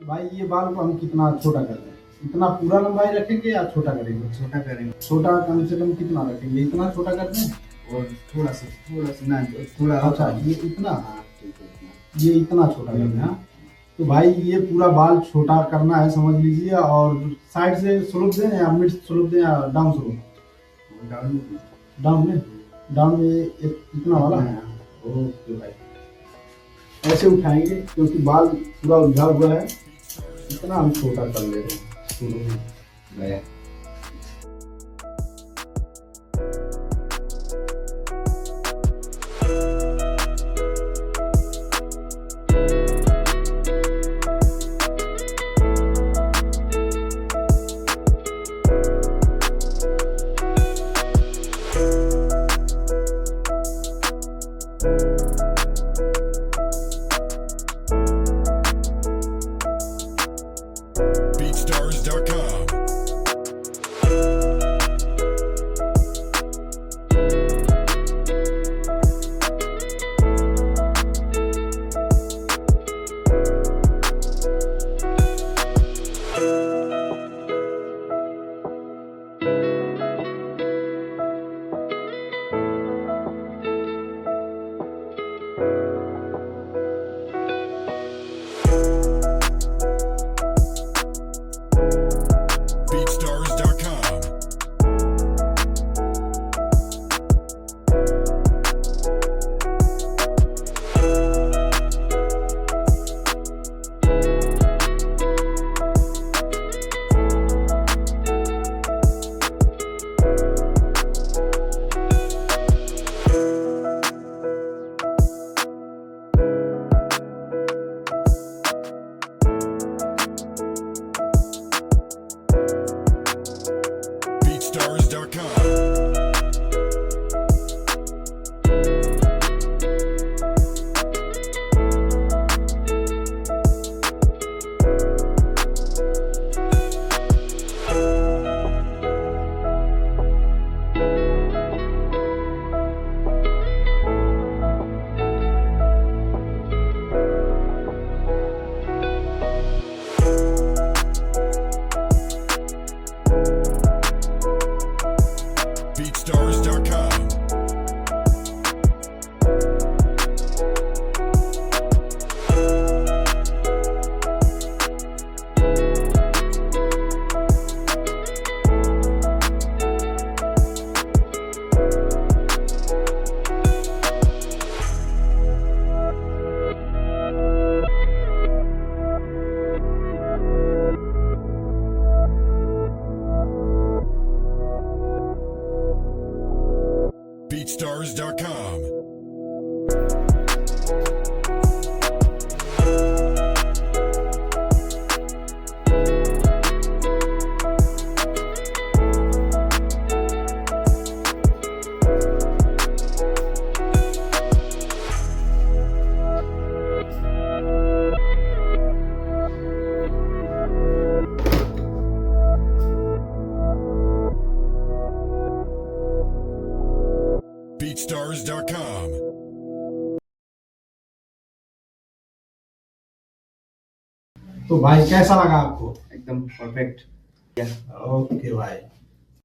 भाई ये बाल को हम कितना छोटा कर दें? इतना पूरा लंबाई रखेंगे या छोटा करेंगे? छोटा करेंगे। छोटा कम से कम कितना रखेंगे? इतना छोटा कर दें? और थोड़ा सा ना, थोड़ा अच्छा, ये इतना, हाँ ठीक है इतना। ये इतना छोटा करना है। तो भाई ये पूरा बाल छोटा करना है, समझ लीजिए। और साइड से स्लोप दें या मिड स्लोप दें या डाउन स्लोप? डाउन डाउन में, डाउन में इतना वाला है। ओके भाई, ऐसे उठाएंगे क्योंकि बाल पूरा उलझा हुआ है, इतना हम छोटा कर ले रहे हैं। BeatStars.com. BeatStars.com. BeatStars.com. BeatStars.com. BeatStars.com. BeatStars.com. तो भाई कैसा लगा आपको? एकदम परफेक्ट। ओके भाई।